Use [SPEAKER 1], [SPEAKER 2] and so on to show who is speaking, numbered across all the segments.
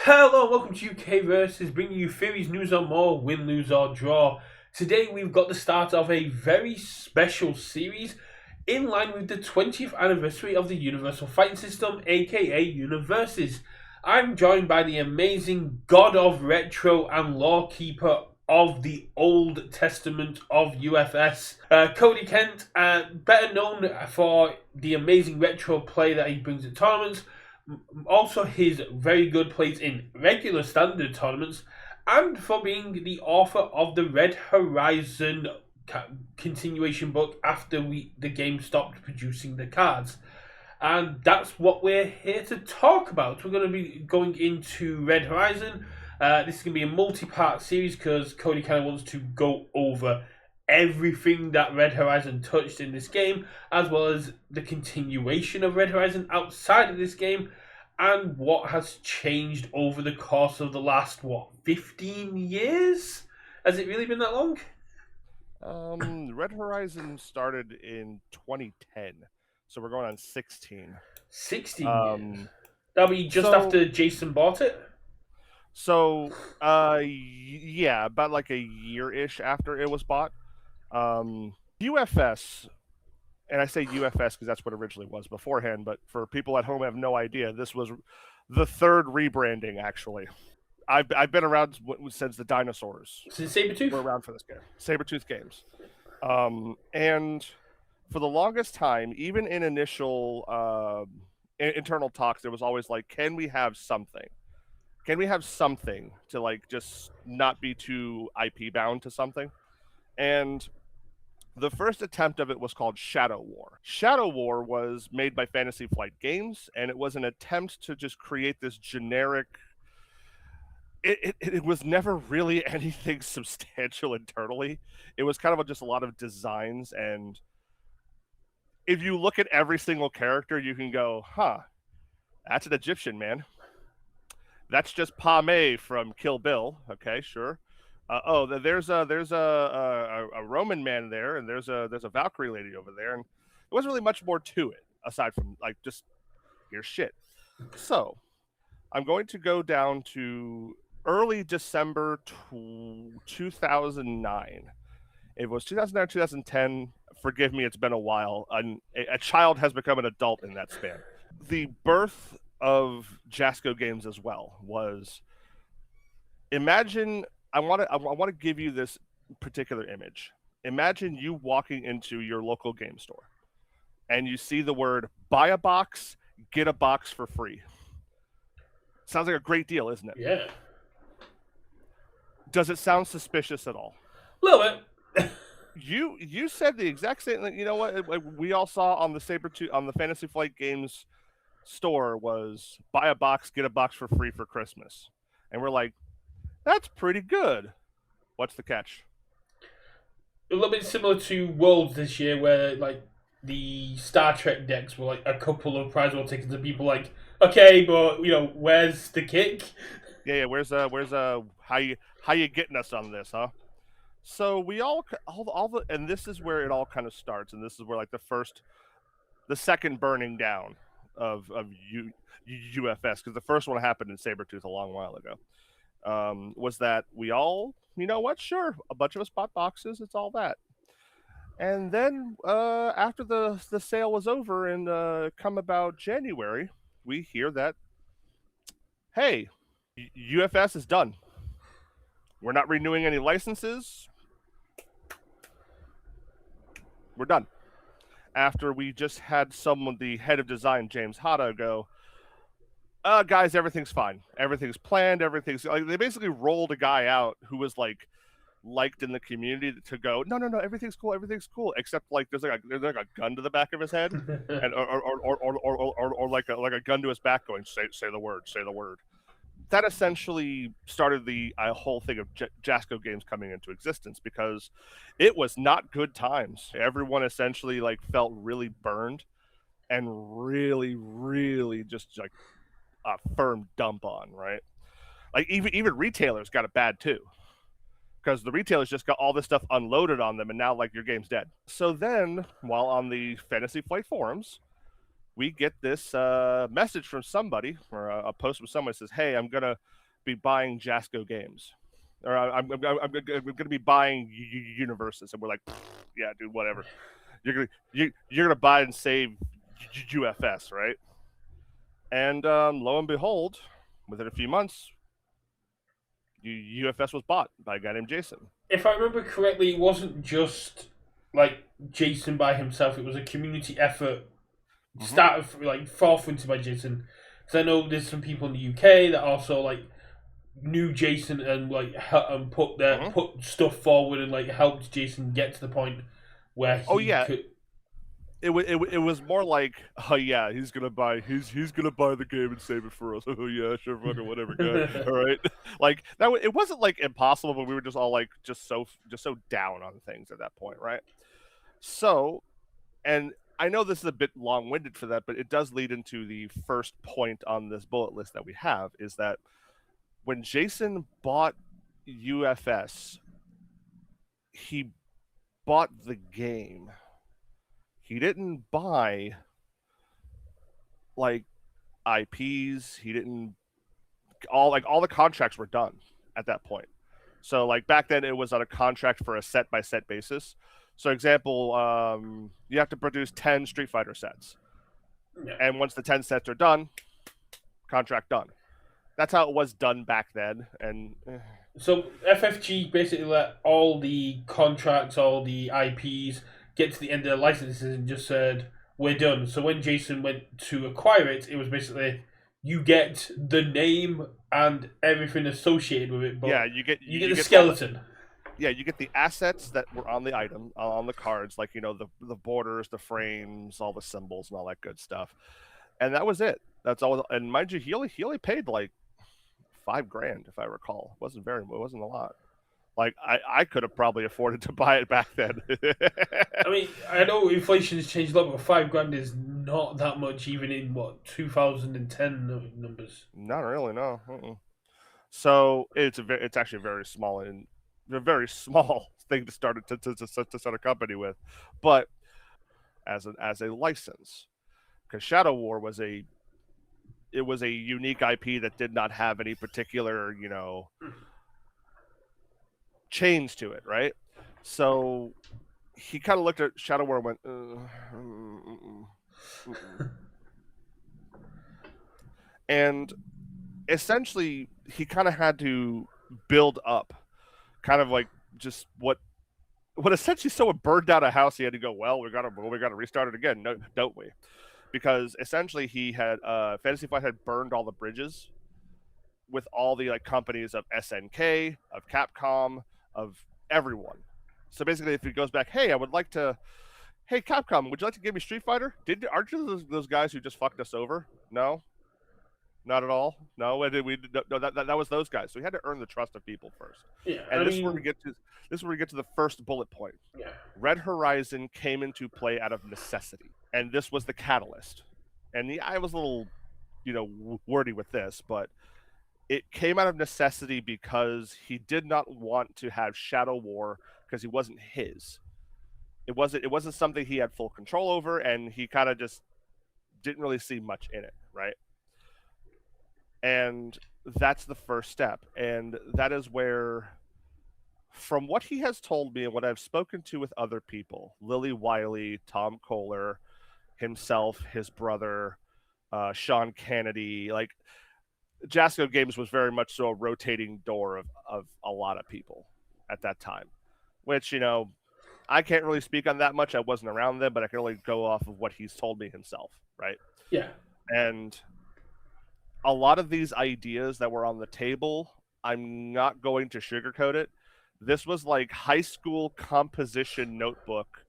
[SPEAKER 1] Hello, welcome to UK Versus, bringing you theories, news, or more, win, lose, or draw. Today we've got the start of a very special series in line with the 20th anniversary of the Universal Fighting System, aka Universus. I'm joined by the amazing god of retro and lore keeper of the Old Testament of UFS, Cody Kent, better known for the amazing retro play that he brings at tournaments, also his very good plays in regular standard tournaments, and for being the author of the Red Horizon continuation book after the game stopped producing the cards. And that's what we're here to talk about. We're going to be going into Red Horizon. This is going to be a multi-part series because Cody kind of wants to go over everything that Red Horizon touched in this game, as well as the continuation of Red Horizon outside of this game, and what has changed over the course of the last, 15 years? Has it really been that long?
[SPEAKER 2] Red Horizon started in 2010, so we're going on 16.
[SPEAKER 1] 16 years.
[SPEAKER 2] Um,
[SPEAKER 1] That'll be just
[SPEAKER 2] so
[SPEAKER 1] after Jason bought it?
[SPEAKER 2] yeah, about like a year-ish after it was bought. UFS, and I say UFS because that's what it originally was beforehand, but for people at home who have no idea, this was the third rebranding, actually. I've been around since the dinosaurs
[SPEAKER 1] Since Sabretooth?
[SPEAKER 2] were around for this game. Sabretooth Games. And for the longest time, even in initial internal talks, there was always like, can we have something? Can we have something to like just not be too IP bound to something? And the first attempt of it was called Shadow War. Shadow War was made by Fantasy Flight Games, and it was an attempt to just create this generic. It was never really anything substantial internally. It was kind of just a lot of designs, and if you look at every single character, you can go, huh, that's an Egyptian, man. That's just Pame from Kill Bill. Okay, sure. There's a Roman man there, and there's a Valkyrie lady over there, and there wasn't really much more to it aside from like just here's shit. So I'm going to go down to early December 2009. It was 2009, 2010. Forgive me, it's been a while. A child has become an adult in that span. The birth of Jasco Games as well was imagine I want to give you this particular image. Imagine you walking into your local game store and you see the word buy a box, get a box for free. Sounds like a great deal, isn't it?
[SPEAKER 1] Yeah.
[SPEAKER 2] Does it sound suspicious at all?
[SPEAKER 1] A little bit.
[SPEAKER 2] You said the exact same. You know what we all saw on the on the Fantasy Flight Games store was buy a box, get a box for free for Christmas, and we're like, that's pretty good. What's the catch?
[SPEAKER 1] A little bit similar to Worlds this year, where like the Star Trek decks were like a couple of prize world tickets, and people like, okay, but where's the kick?
[SPEAKER 2] Yeah. Where's how you getting us on this, huh? So we all the, and this is where it all kind of starts, and this is where like the second burning down of UFS, because the first one happened in Sabretooth a long while ago. Was that we all, you know what, sure, a bunch of us bought boxes, it's all that. And then after the sale was over and come about January, we hear that, hey, UFS is done. We're not renewing any licenses. We're done. After we just had the head of design, James Hata, go, guys, everything's fine. Everything's planned. Everything's like they basically rolled a guy out who was like liked in the community to go, no, everything's cool, except like there's like a gun to the back of his head, and or like a gun to his back, going say the word. That essentially started the whole thing of Jasco Games coming into existence, because it was not good times. Everyone essentially like felt really burned and really just like a firm dump on, right? Like even retailers got it bad too, because the retailers just got all this stuff unloaded on them, and now like your game's dead. So then, while on the Fantasy Flight forums, we get this message from somebody, or a post from someone that says, "Hey, I'm gonna be buying Jasco Games, or I'm gonna be buying Universus," and we're like, "Yeah, dude, whatever. You're gonna buy and save UFS, right?" And lo and behold, within a few months, UFS was bought by a guy named Jason.
[SPEAKER 1] If I remember correctly, it wasn't just like Jason by himself. It was a community effort started like forefronted by Jason. Because I know there's some people in the UK that also like knew Jason and like and put stuff forward and like helped Jason get to the point where he could.
[SPEAKER 2] It was more like, oh yeah, he's gonna buy the game and save it for us. Oh yeah, sure, fucking whatever, guy. All right, like that. It wasn't like impossible, but we were just all like just so down on things at that point, right? So, and I know this is a bit long-winded for that, but it does lead into the first point on this bullet list that we have, is that when Jason bought UFS, he bought the game. He didn't buy like IPs. He didn't all the contracts were done at that point. So like back then it was on a contract for a set by set basis. So example, you have to produce 10 Street Fighter sets.
[SPEAKER 1] Yeah.
[SPEAKER 2] And once the 10 sets are done, contract done. That's how it was done back then. And
[SPEAKER 1] so FFG basically let all the contracts, all the IPs get to the end of their licenses and just said, we're done. So when Jason went to acquire it, it was basically you get the name and everything associated with it, but
[SPEAKER 2] yeah, you get
[SPEAKER 1] the skeleton.
[SPEAKER 2] You get the assets that were on the item, on the cards, like, the borders, the frames, all the symbols, and all that good stuff. And that was it. That's all. And mind you, he only paid like $5,000, if I recall. It wasn't a lot. Like I could have probably afforded to buy it back then.
[SPEAKER 1] I mean, I know inflation has changed a lot, but $5,000 is not that much, even in 2010 numbers.
[SPEAKER 2] Not really, no. So it's actually very small and a very small thing to start a company with, but as a license, because Shadow War was a unique IP that did not have any particular chains to it, right? So he kind of looked at Shadow War and went, and essentially he kind of had to build up, kind of like just what essentially someone burned down a house. He had to go, well, we gotta restart it again, no, don't we? Because essentially he had Fantasy Flight had burned all the bridges with all the like companies of SNK, of Capcom, of everyone. So basically, if he goes back, hey, Capcom, would you like to give me Street Fighter? Aren't you those guys who just fucked us over? No, not at all. No, that was those guys. So he had to earn the trust of people first.
[SPEAKER 1] Yeah,
[SPEAKER 2] and this is where we get to the first bullet point.
[SPEAKER 1] Yeah.
[SPEAKER 2] Red Horizon came into play out of necessity, and this was the catalyst. And I was a little, wordy with this, but it came out of necessity because he did not want to have Shadow War because he wasn't his. It wasn't something he had full control over, and he kind of just didn't really see much in it, right? And that's the first step. And that is where, from what he has told me and what I've spoken to with other people, Lily Wiley, Tom Kohler, himself, his brother, Sean Kennedy, like Jasco Games was very much so a rotating door of a lot of people at that time, which, I can't really speak on that much. I wasn't around them, but I can only go off of what he's told me himself, right?
[SPEAKER 1] Yeah.
[SPEAKER 2] And a lot of these ideas that were on the table, I'm not going to sugarcoat it. This was like high school composition notebook.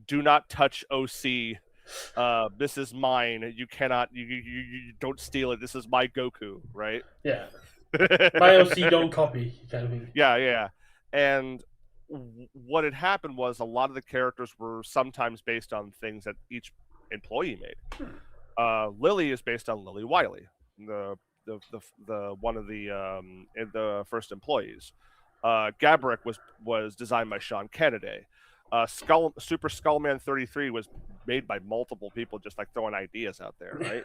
[SPEAKER 2] Do not touch OC. This is mine. You cannot. You don't steal it. This is my Goku, right?
[SPEAKER 1] Yeah. My OC, don't copy, kind of thing.
[SPEAKER 2] Yeah. And what had happened was a lot of the characters were sometimes based on things that each employee made. Lily is based on Lily Wiley, the one of the first employees. Gabrick was designed by Sean Kennedy. Super Skullman 33 was made by multiple people, just like throwing ideas out there, right?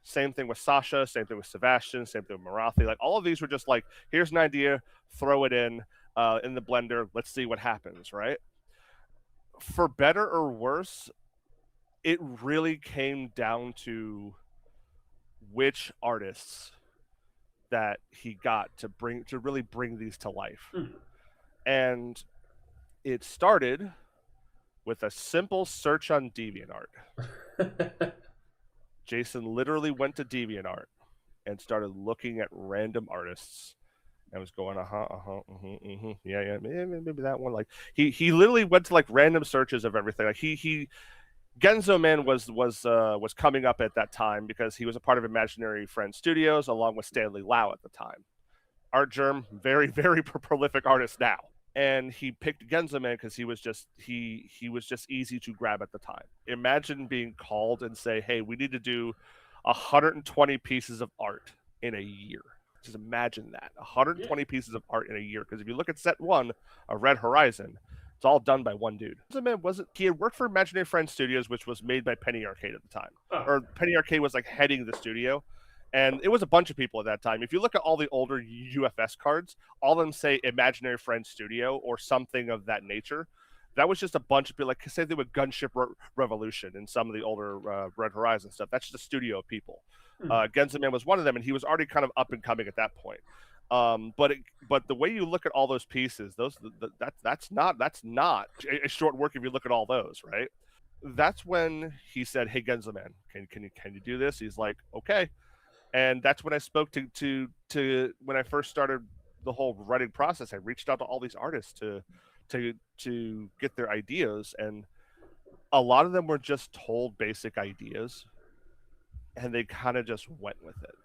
[SPEAKER 2] Same thing with Sasha, same thing with Sebastian, same thing with Marathi. Like all of these were just like, here's an idea, throw it in the blender, let's see what happens, right? For better or worse, it really came down to which artists that he got to really bring these to life. And it started with a simple search on DeviantArt. Jason literally went to DeviantArt and started looking at random artists and was going, yeah, maybe that one. Like he literally went to like random searches of everything. Like he Genzo Man was coming up at that time because he was a part of Imaginary Friends Studios along with Stanley Lau at the time. Art Germ, very very prolific artist now, and he picked Genzo Man because he was just easy to grab at the time. Imagine being called and say, "Hey, we need to do 120 pieces of art in a year." Just imagine that 120 pieces of art in a year. Because if you look at set one of Red Horizon, it's all done by one dude. Genzo Man he had worked for Imaginary Friends Studios, which was made by Penny Arcade at the time, or Penny Arcade was like heading the studio. And it was a bunch of people at that time. If you look at all the older UFS cards, all of them say Imaginary Friends Studio or something of that nature. That was just a bunch of people, like say they would Gunship Revolution and some of the older Red Horizon stuff. That's just a studio of people. Genzo Man was one of them, and he was already kind of up and coming at that point. But the way you look at all those pieces, that's not a short work if you look at all those, right? That's when he said, "Hey, Genzo Man, can you do this?" He's like, "Okay." And that's when I spoke to when I first started the whole writing process. I reached out to all these artists to get their ideas, and a lot of them were just told basic ideas, and they kind of just went with it.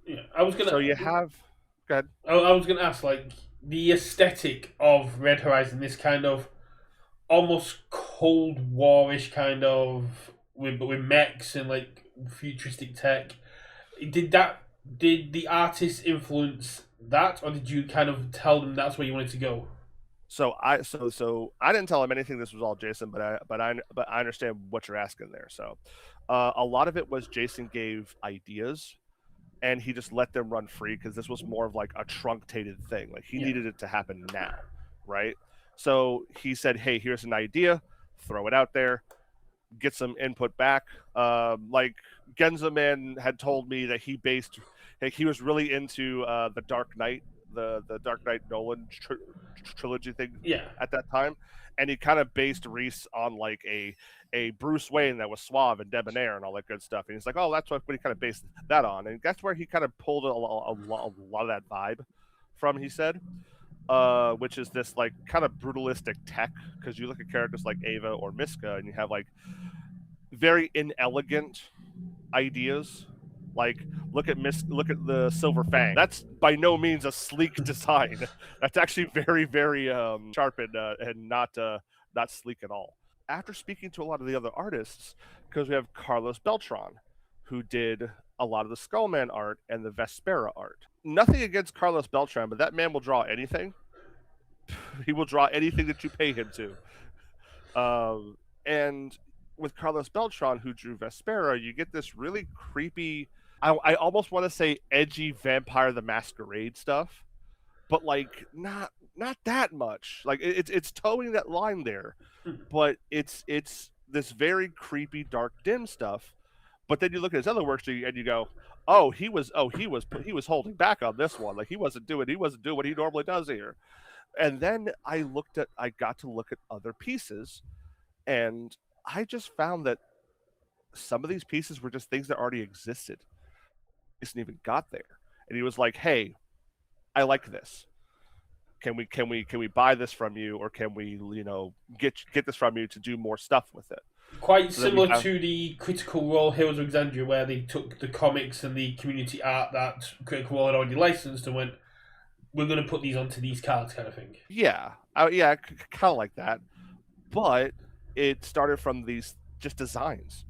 [SPEAKER 1] Yeah, I was gonna.
[SPEAKER 2] So you have. Go ahead.
[SPEAKER 1] I was gonna ask, like, the aesthetic of Red Horizon, this kind of almost Cold Warish kind of with mechs and like futuristic tech. Did the artist influence that, or did you kind of tell them that's where you wanted to go?
[SPEAKER 2] So I didn't tell him anything. This was all Jason, but I understand what you're asking there. So a lot of it was Jason gave ideas, and he just let them run free because this was more of like a truncated thing. Like he needed it to happen now, right? So he said, "Hey, here's an idea. Throw it out there. Get some input back." Like Genzo Man had told me that he was really into the Dark Knight, the Dark Knight Nolan trilogy thing at that time, and he kind of based Reese on like a Bruce Wayne that was suave and debonair and all that good stuff. And he's like, "Oh, that's what he kind of based that on," and that's where he kind of pulled a lot of that vibe from. He said. Which is this like kind of brutalistic tech, because you look at characters like Ava or Miska and you have like very inelegant ideas. Like look at the Silver Fang. That's by no means a sleek design. That's actually very very sharp and not sleek at all. After speaking to a lot of the other artists, because we have Carlos Beltran, who did a lot of the Skullman art and the Vespera art. Nothing against Carlos Beltran, but that man will draw anything. He will draw anything that you pay him to. And with Carlos Beltran, who drew Vespera, you get this really creepy, I almost want to say edgy Vampire the Masquerade stuff, but like not that much. Like it's towing that line there, but it's this very creepy, dark, dim stuff. But then you look at his other works and you go, he was holding back on this one. Like he wasn't doing what he normally does here. And then I got to look at other pieces, and I just found that some of these pieces were just things that already existed. Jason even got there, and he was like, "Hey, I like this. Can we buy this from you, or can we get this from you to do more stuff with it?"
[SPEAKER 1] Quite similar to the Critical Role Heroes of Exandria, where they took the comics and the community art that Critical Role had already licensed and went, "We're going to put these onto these cards," kind of thing.
[SPEAKER 2] Yeah, kind of like that. But it started from these just designs.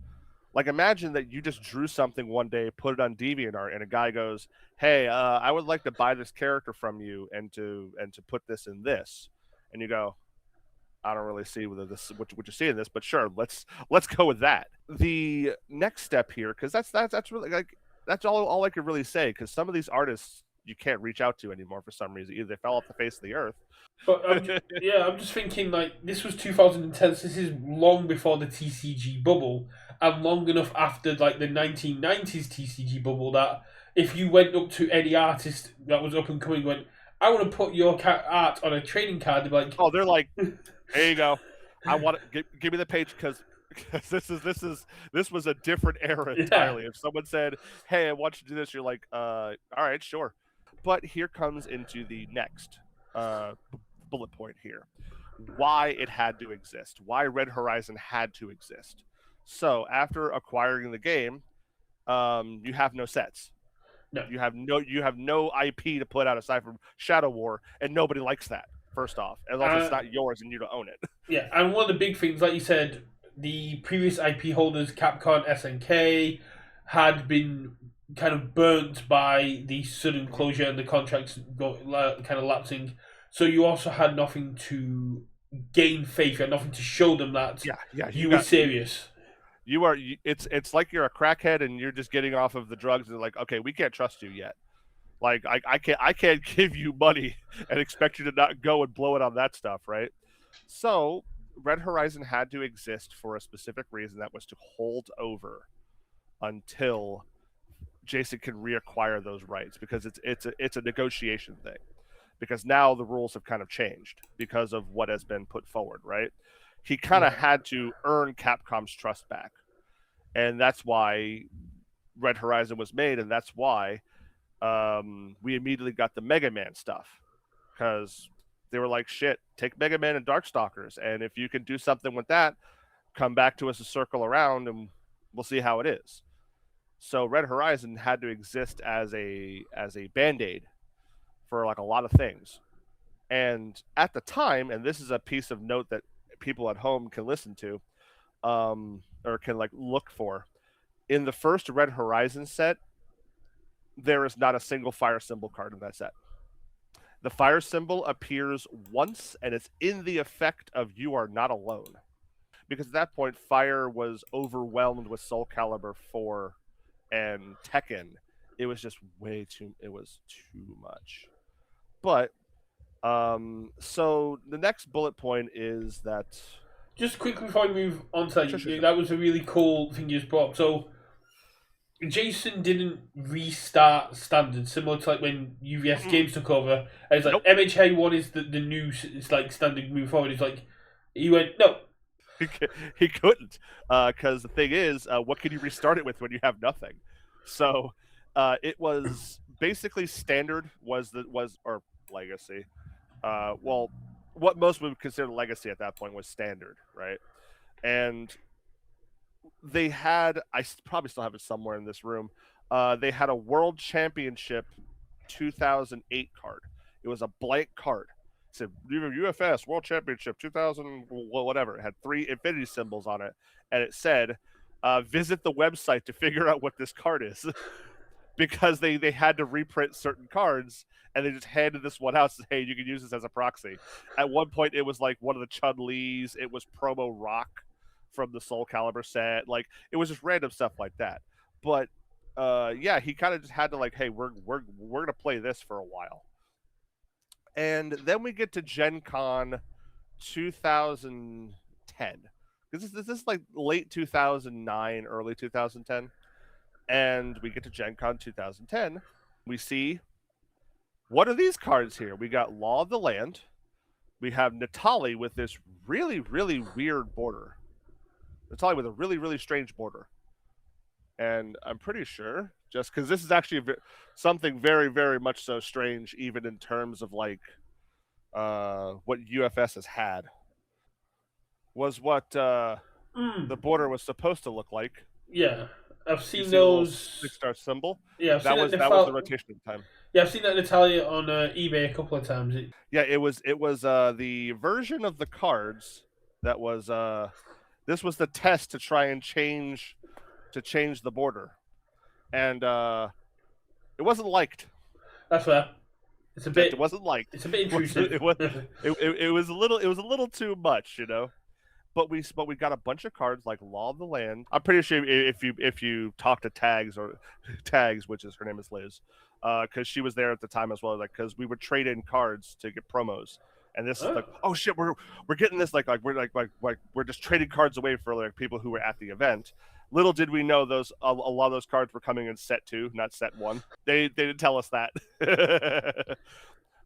[SPEAKER 2] Like imagine that you just drew something one day, put it on DeviantArt, and a guy goes, "Hey, I would like to buy this character from you and to put this in this," and you go, I don't really see whether this what you see in this, but sure, let's go with that. The next step here, because that's really like that's all I could really say, because some of these artists you can't reach out to anymore for some reason. Either they fell off the face of the earth.
[SPEAKER 1] But yeah, I'm just thinking like this was 2010. So this is long before the TCG bubble, and long enough after like the 1990s TCG bubble that if you went up to any artist that was up and coming, went, I want to put your art on a trading card, they'd be like,
[SPEAKER 2] Oh, they're like, there you go. I want to give me the page because this was a different era entirely.
[SPEAKER 1] yeah,
[SPEAKER 2] If someone said, "Hey, I want you to do this," you're like, all right, sure." But here comes into the next bullet point here: why it had to exist, why Red Horizon had to exist. So after acquiring the game, you have no sets.
[SPEAKER 1] no.
[SPEAKER 2] You have no IP to put out aside from Shadow War, and nobody likes that. First off, unless it's not yours and you don't own it.
[SPEAKER 1] Yeah, and one of the big things, like you said, the previous IP holders, Capcom, SNK, had been kind of burnt by the sudden closure and the contracts kind of lapsing. So you also had nothing to gain faith. You had nothing to show them that you were serious.
[SPEAKER 2] You are. It's like you're a crackhead and you're just getting off of the drugs and like, okay, we can't trust you yet. Like I can't give you money and expect you to not go and blow it on that stuff, right? So Red Horizon had to exist for a specific reason, that was to hold over until Jason can reacquire those rights, because it's a negotiation thing. Because now the rules have kind of changed because of what has been put forward, right? He kind of had to earn Capcom's trust back. And that's why Red Horizon was made, and that's why we immediately got the Mega Man stuff, because they were like, shit, take Mega Man and Darkstalkers, and if you can do something with that, come back to us to circle around and we'll see how it is. So Red Horizon had to exist as a band-aid for like a lot of things. And at the time, and this is a piece of note that people at home can listen to, or can like look for, in the first Red Horizon set, there is not a single fire symbol card in that set. The fire symbol appears once, and it's in the effect of "You Are Not Alone," because at that point, Fire was overwhelmed with Soul Calibur 4 and Tekken. It was just way too. It was too much. But so the next bullet point is that.
[SPEAKER 1] Just quickly before we move on to that, sure. That was a really cool thing you just brought up. So Jason didn't restart standard, similar to like when UFS Games took over. And it's like MHA one is the new, it's like standard move forward. It's like he went no.
[SPEAKER 2] He couldn't, because the thing is, what can you restart it with when you have nothing? So it was basically standard was or legacy. Well, what most would consider legacy at that point was standard, right? And they had, I probably still have it somewhere in this room, they had a World Championship 2008 card. It was a blank card. It said UFS World Championship 2000, whatever. It had 3 infinity symbols on it, and it said, visit the website to figure out what this card is. Because they had to reprint certain cards, and they just handed this one out and said, hey, you can use this as a proxy. At one point, it was like one of the Chun-Li's. It was Promo Rock from the Soul Calibur set. Like, it was just random stuff like that. But, yeah, he kind of just had to, like, hey, we're going to play this for a while. And then we get to Gen Con 2010. This is like late 2009, early 2010. And we get to Gen Con 2010. We see, what are these cards here? We got Law of the Land. We have Natali with this really, really weird border. Natali with a really, really strange border. And I'm pretty sure, just because this is actually something very, very much so strange, even in terms of like what UFS has had, was what the border was supposed to look like.
[SPEAKER 1] Yeah. I've seen those
[SPEAKER 2] 6-star symbol.
[SPEAKER 1] Yeah,
[SPEAKER 2] that was the rotation at the time.
[SPEAKER 1] Yeah, I've seen that Natalia on eBay a couple of times.
[SPEAKER 2] Yeah, it was the version of the cards that was this was the test to try and change the border, and it wasn't liked.
[SPEAKER 1] That's fair. It's a
[SPEAKER 2] Just it
[SPEAKER 1] bit.
[SPEAKER 2] wasn't liked.
[SPEAKER 1] It's a bit
[SPEAKER 2] It wasn't-
[SPEAKER 1] intrusive.
[SPEAKER 2] it was it was a little too much, you know. But we got a bunch of cards like Law of the Land. I'm pretty sure if you talk to Tags, which is her name is Liz, because she was there at the time as well. Like because we would trade in cards to get promos, and this is like, oh shit, we're getting this we're just trading cards away for like people who were at the event. Little did we know those a lot of those cards were coming in set 2, not set 1. They didn't tell us that.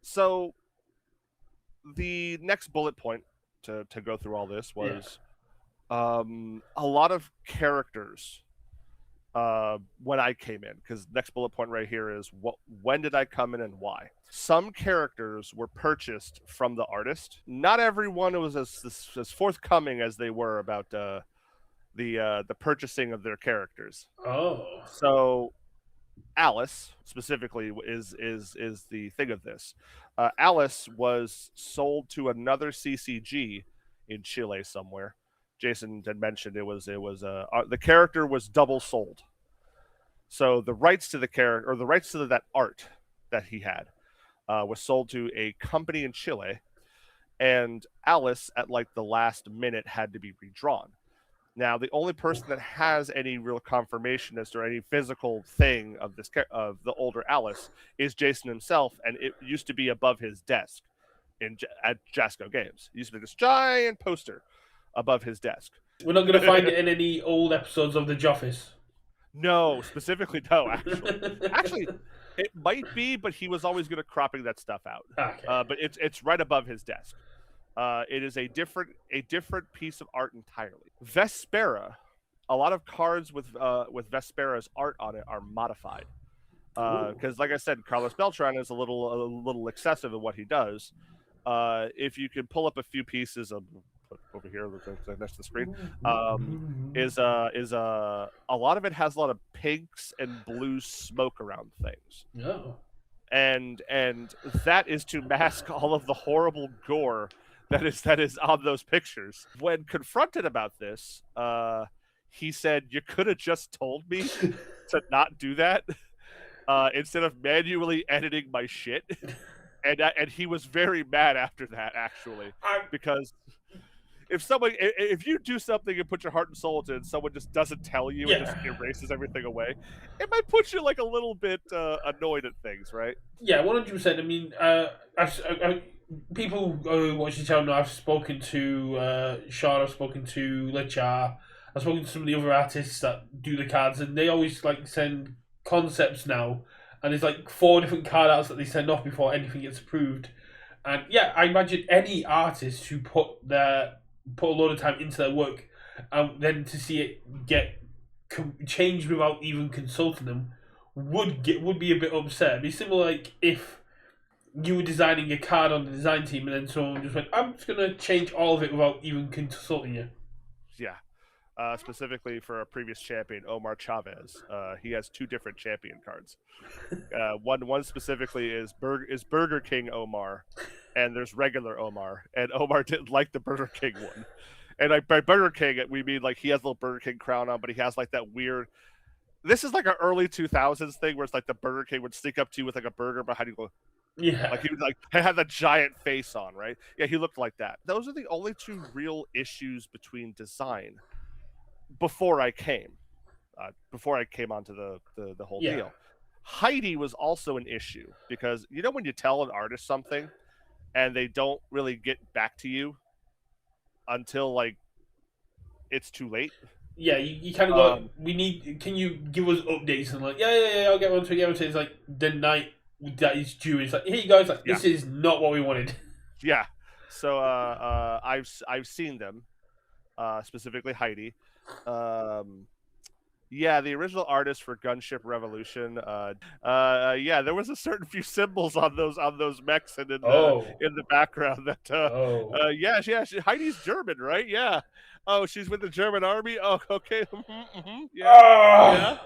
[SPEAKER 2] So the next bullet point to go through all this was a lot of characters when I came in, because next bullet point right here is when did I come in and why. Some characters were purchased from the artist. Not everyone was as forthcoming as they were about the purchasing of their characters.
[SPEAKER 1] Oh.
[SPEAKER 2] So Alice specifically is the thing of this. Alice was sold to another CCG in Chile somewhere. Jason had mentioned the character was double sold. So the rights to the character, or the rights to that art that he had, was sold to a company in Chile, and Alice at like the last minute had to be redrawn. Now, the only person that has any real confirmation as to any physical thing of the older Alice is Jason himself, and it used to be above his desk at Jasco Games. It used to be this giant poster above his desk.
[SPEAKER 1] We're not going to find it in any old episodes of The Office.
[SPEAKER 2] No, specifically no. Actually, it might be, but he was always good at cropping that stuff out.
[SPEAKER 1] Okay.
[SPEAKER 2] But it's right above his desk. It is a different piece of art entirely. Vespera, a lot of cards with Vespera's art on it are modified. Because, like I said, Carlos Beltran is a little excessive in what he does. If you can pull up a few pieces of over here next to the screen, is a lot of it has a lot of pinks and blue smoke around things.
[SPEAKER 1] No.
[SPEAKER 2] And that is to mask all of the horrible gore that is on those pictures. When confronted about this, he said, "You could have just told me to not do that instead of manually editing my shit." And he was very mad after that, actually, because if you do something and put your heart and soul into it, and someone just doesn't tell you and just erases everything away, it might put you like a little bit annoyed at things, right?
[SPEAKER 1] Yeah, 100%. I mean, people who watch the channel, I've spoken to Sean, I've spoken to Lechar, I've spoken to some of the other artists that do the cards, and they always like send concepts now, and there's like 4 different card outs that they send off before anything gets approved. And yeah, I imagine any artist who put a load of time into their work, and then to see it get changed without even consulting them would be a bit upset. It'd be similar like if you were designing a card on the design team and then someone just went, "I'm just gonna change all of it without even consulting you."
[SPEAKER 2] Yeah. Specifically for a previous champion, Omar Chavez. He has 2 different champion cards. One specifically is Burger King Omar, and there's regular Omar. And Omar didn't like the Burger King one. And like by Burger King, we mean like he has a little Burger King crown on, but he has like that weird. This is like an early 2000s thing where it's like the Burger King would sneak up to you with like a burger behind you. Go,
[SPEAKER 1] yeah,
[SPEAKER 2] like he would like had that giant face on, right? Yeah, he looked like that. Those are the only 2 real issues between design. Before I came onto the whole deal. Heidi was also an issue because you know when you tell an artist something and they don't really get back to you until like it's too late.
[SPEAKER 1] Yeah, you kind of go, can you give us updates? And like, yeah, I'll get one to it. It's like the night that is due. It's like, here you guys, like, this is not what we wanted.
[SPEAKER 2] Yeah. So I've seen them, specifically Heidi. Yeah, the original artist for Gunship Revolution. Yeah, there was a certain few symbols on those mechs and in the background that. Yeah, Heidi's German, right? Yeah. Oh, she's with the German army. Oh, okay. Yeah.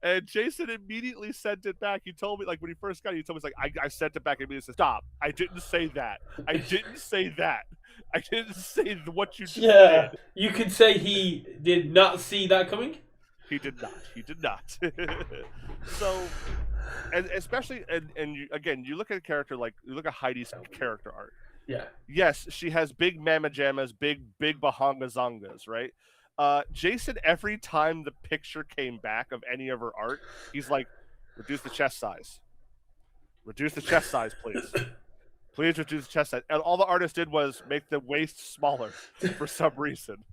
[SPEAKER 2] And Jason immediately sent it back. He told me, like, when he first got it, he told me, like, I sent it back and he said, "Stop. I didn't say that. I didn't say that. I didn't say what you just did."
[SPEAKER 1] You could say he did not see that coming?
[SPEAKER 2] He did not. So, And especially, and you, again, you look at a character like, you look at Heidi's character art.
[SPEAKER 1] Yeah.
[SPEAKER 2] Yes, she has big mamma jammas, big bahanga zongas, right? Jason, every time the picture came back of any of her art, he's like, reduce the chest size. Reduce the chest size, please. Please reduce the chest size. And all the artist did was make the waist smaller for some reason.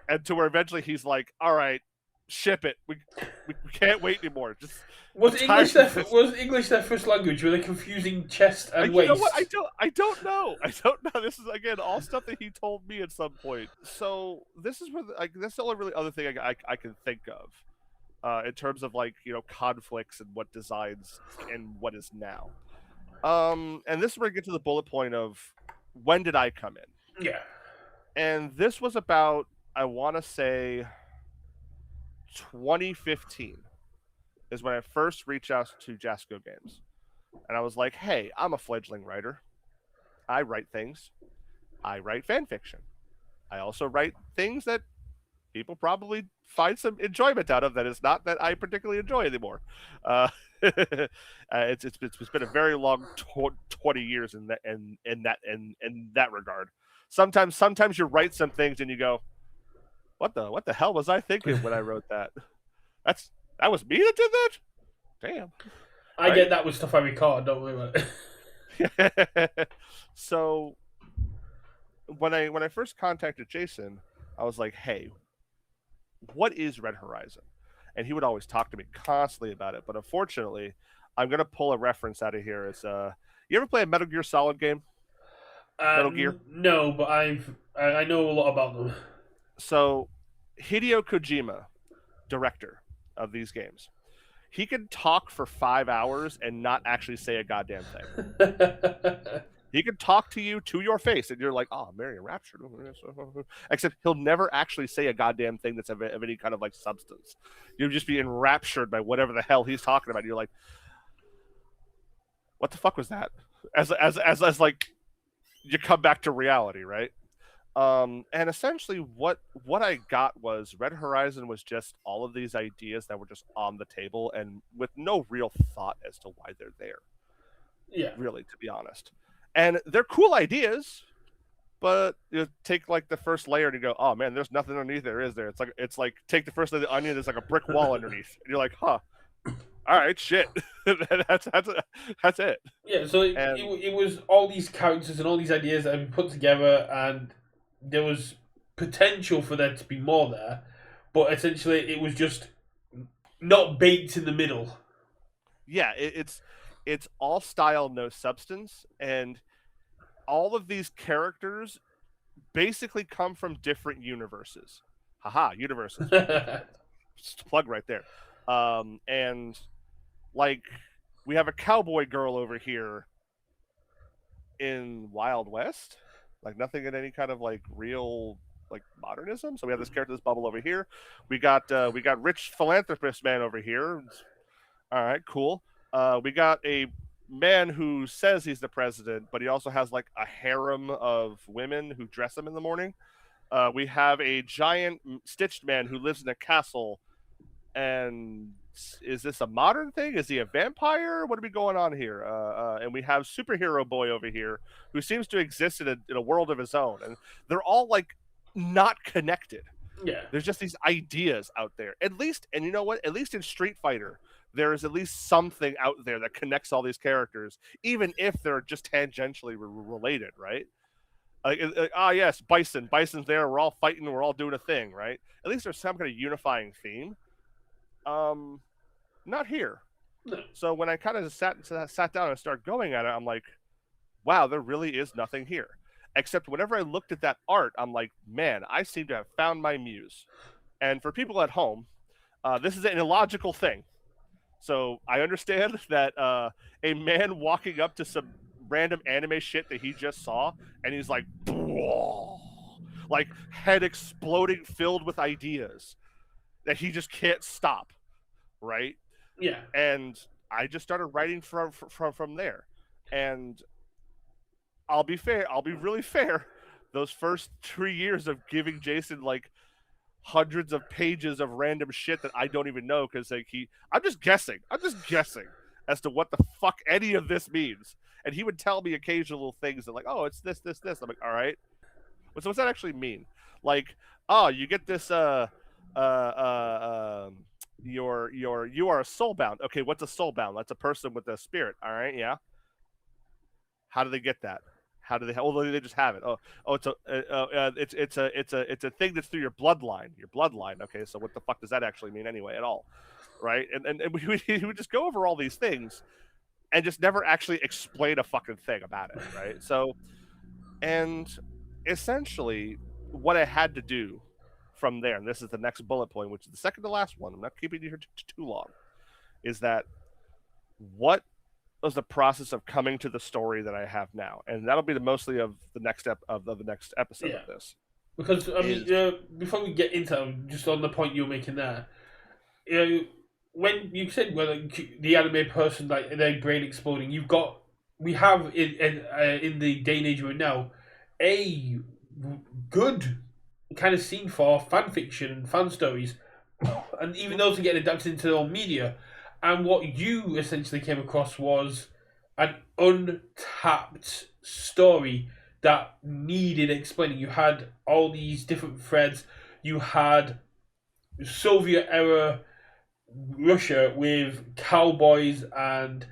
[SPEAKER 2] And to where eventually he's like, all right, ship it. We can't wait anymore. Just
[SPEAKER 1] Was English their first language? Were they confusing chest and waist?
[SPEAKER 2] You know what? I don't know. I don't know. This is, again, all stuff that he told me at some point. So this is where that's the only really other thing I can think of in terms of, like, you know, conflicts and what designs and what is now. And this is where I get to the bullet point of when did I come in?
[SPEAKER 1] Yeah.
[SPEAKER 2] And this was about, I want to say, 2015 is when I first reached out to Jasco Games. And I was like, hey, I'm a fledgling writer. I write things. I write fan fiction. I also write things that people probably find some enjoyment out of that is not that I particularly enjoy anymore. It's been a very long 20 years in that regard. Sometimes you write some things and you go, what the hell was I thinking when I wrote that? That was me that did that? Damn.
[SPEAKER 1] I get that with stuff I record, don't worry about
[SPEAKER 2] it. So when I first contacted Jason, I was like, hey, what is Red Horizon? And he would always talk to me constantly about it. But unfortunately, I'm going to pull a reference out of here. Is you ever play a Metal Gear Solid game? Metal Gear?
[SPEAKER 1] No, but I know a lot about them.
[SPEAKER 2] So Hideo Kojima, director of these games, he can talk for 5 hours and not actually say a goddamn thing. He can talk to you to your face, and you're like, "Oh, I'm very enraptured." Except he'll never actually say a goddamn thing that's of any kind of, like, substance. You'll just be enraptured by whatever the hell he's talking about. You're like, "What the fuck was that?" As like, you come back to reality, right? And essentially, what I got was Red Horizon was just all of these ideas that were just on the table and with no real thought as to why they're there.
[SPEAKER 1] Yeah,
[SPEAKER 2] really, to be honest. And they're cool ideas, but you take, like, the first layer and you go, oh man, there's nothing underneath there, is there? It's like take the first layer of the onion, there's like a brick wall underneath, and you're like, huh, all right, shit. that's it.
[SPEAKER 1] Yeah, so it was all these characters and all these ideas that have been put together, and there was potential for there to be more there, but essentially it was just not baked in the middle.
[SPEAKER 2] Yeah, it's all style, no substance, and all of these characters basically come from different universes. Haha, Universus. Just a plug right there. And, like, we have a cowboy girl over here in Wild West. Like, nothing in any kind of, like, real, like, modernism. So we have this character, this bubble over here. We got rich philanthropist man over here. All right, cool. We got a man who says he's the president, but he also has, like, a harem of women who dress him in the morning. We have a giant stitched man who lives in a castle. And is this a modern thing? Is he a vampire? What are we going on here? And we have superhero boy over here who seems to exist in a world of his own. And they're all, like, not connected.
[SPEAKER 1] Yeah.
[SPEAKER 2] There's just these ideas out there. At least, and you know what? At least in Street Fighter, there is at least something out there that connects all these characters, even if they're just tangentially related, right? Yes, Bison's there. We're all fighting. We're all doing a thing, right? At least there's some kind of unifying theme. Not here.
[SPEAKER 1] No.
[SPEAKER 2] So when I kind of sat down and started going at it, I'm like, wow, there really is nothing here. Except whenever I looked at that art, I'm like, man, I seem to have found my muse. And for people at home, this is an illogical thing. So I understand that a man walking up to some random anime shit that he just saw, and he's like, like, head exploding, filled with ideas that he just can't stop, right?
[SPEAKER 1] Yeah.
[SPEAKER 2] And I just started writing from there. And I'll be really fair. Those first 3 years of giving Jason, like, hundreds of pages of random shit that I don't even know, because, like, I'm just guessing. as to what the fuck any of this means. And he would tell me occasional things that like, oh, it's this. I'm like, all right. So what's that actually mean? Like, oh, you get this you are a soulbound. Okay, what's a soulbound? That's a person with a spirit. All right, yeah. How do they get that? How do they? Oh, they just have it. It's a thing that's through your bloodline. Your bloodline. Okay, so what the fuck does that actually mean anyway at all? Right? And he would just go over all these things and just never actually explain a fucking thing about it. Right? So, and essentially, what I had to do from there, and this is the next bullet point, which is the second to last one. I'm not keeping you here too long. Is that what was the process of coming to the story that I have now, and that'll be the mostly of the next episode of this.
[SPEAKER 1] Because I mean, before we get into just on the point you're making there, when you said the anime person like their brain exploding, we have in the day and age we're now a good kind of scene for fan fiction and fan stories, and even those are getting adapted into their own media. And what you essentially came across was an untapped story that needed explaining. You had all these different threads. You had Soviet era Russia with cowboys and,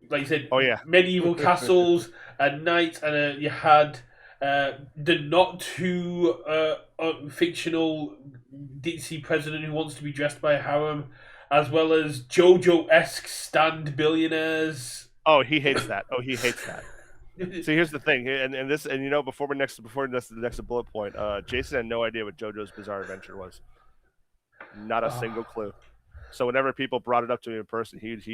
[SPEAKER 1] like you said, medieval castles and knights, and you had the not too fictional DC president who wants to be dressed by a harem, as well as JoJo-esque stand billionaires.
[SPEAKER 2] Oh, he hates that. See, here's the thing, and before the next bullet point, Jason had no idea what JoJo's Bizarre Adventure was. Not a single clue. So whenever people brought it up to me in person, he'd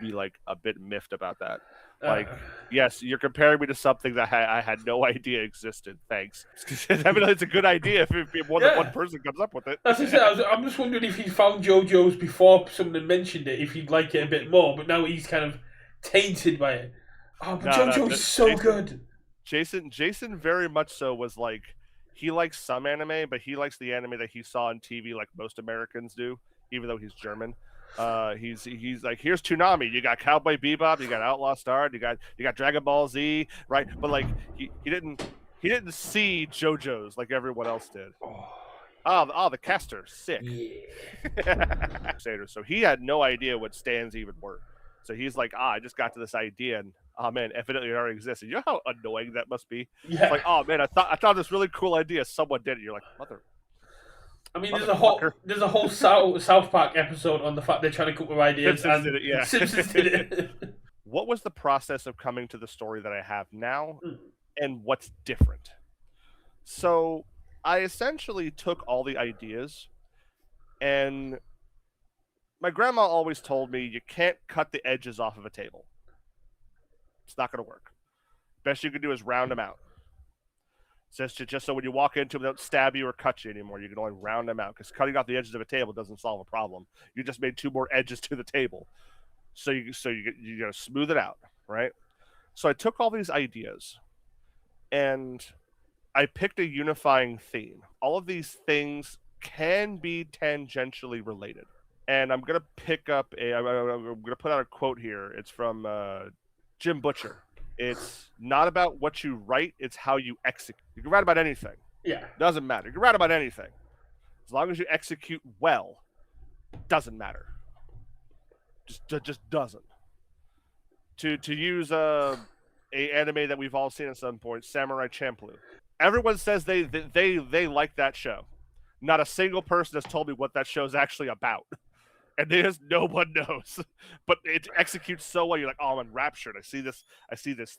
[SPEAKER 2] be like a bit miffed about that. Like, yes, you're comparing me to something that I had no idea existed. Thanks. I mean, it's a good idea if more than one person comes up with it.
[SPEAKER 1] That's what I said. I'm just wondering if he found JoJo's before someone mentioned it, if he'd like it a bit more. But now he's kind of tainted by it. Oh, but JoJo's so good.
[SPEAKER 2] Jason very much so was like, he likes some anime, but he likes the anime that he saw on TV like most Americans do, even though he's German. He's like, here's Toonami, you got Cowboy Bebop, you got Outlaw Star, you got Dragon Ball Z, right? But like he didn't see JoJo's like everyone else did. The caster, sick. Yeah. So he had no idea what stands even were. So he's like, I just got to this idea, and oh man, evidently it already exists. And you know how annoying that must be? Yeah. It's like, oh man, I thought this really cool idea, someone did it. You're like, mother.
[SPEAKER 1] I mean, there's a whole South Park episode on the fact they're trying to come up with ideas.
[SPEAKER 2] Simpsons did it, yeah. Simpsons did it. What was the process of coming to the story that I have now, and what's different? So I essentially took all the ideas, and my grandma always told me you can't cut the edges off of a table. It's not going to work. Best you can do is round them out. Just so when you walk into them, they don't stab you or cut you anymore. You can only round them out, because cutting off the edges of a table doesn't solve a problem. You just made 2 more edges to the table. So you got to smooth it out, right? So I took all these ideas, and I picked a unifying theme. All of these things can be tangentially related. And I'm going to pick up I'm going to put out a quote here. It's from Jim Butcher. It's not about what you write, it's how you execute. You can write about anything.
[SPEAKER 1] Yeah.
[SPEAKER 2] Doesn't matter. You can write about anything. As long as you execute well, doesn't matter. Just doesn't. To use a anime that we've all seen at some point, Samurai Champloo. Everyone says they like that show. Not a single person has told me what that show's actually about. And no one knows, but it executes so well. You're like, oh, I'm enraptured. I see this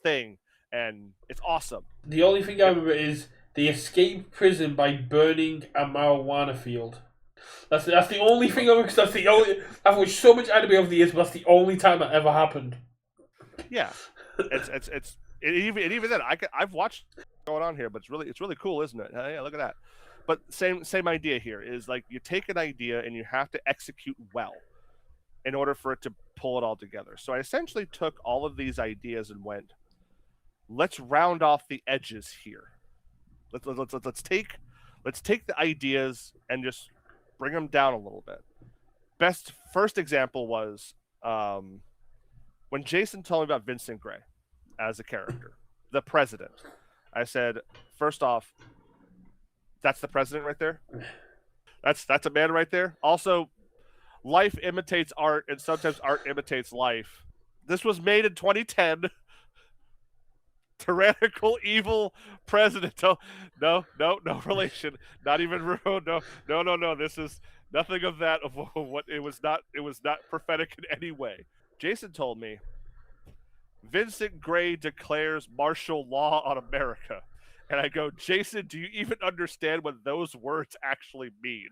[SPEAKER 2] thing, and it's awesome.
[SPEAKER 1] The only thing I remember is they escaped prison by burning a marijuana field. That's the only thing I remember, because that's the only. I've watched so much anime over the years, but that's the only time that ever happened.
[SPEAKER 2] Yeah, even then I've watched going on here, but it's really cool, isn't it? Yeah, look at that. But same idea here is like you take an idea and you have to execute well in order for it to pull it all together. So I essentially took all of these ideas and went, let's round off the edges here. Let's take the ideas and just bring them down a little bit. First example was When Jason told me about Vincent Gray as a character, the president, I said, first off, that's the president right there. That's a man right there. Also, life imitates art, and sometimes art imitates life. This was made in 2010. Tyrannical, evil president. Oh, no relation. Not even no. This is nothing of that. Of what it was not. It was not prophetic in any way. Jason told me Vincent Gray declares martial law on America. And I go, Jason, do you even understand what those words actually mean?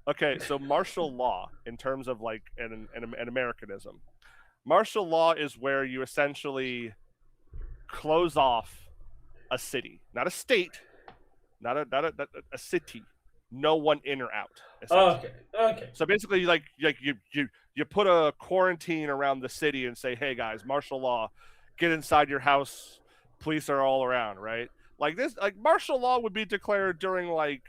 [SPEAKER 2] Okay, so martial law, in terms of like an Americanism, martial law is where you essentially close off a city, not a state, not a city, no one in or out. Essentially.
[SPEAKER 1] Okay.
[SPEAKER 2] So basically, like you put a quarantine around the city and say, hey guys, martial law, get inside your house. Police are all around, right? Like this, like martial law would be declared during like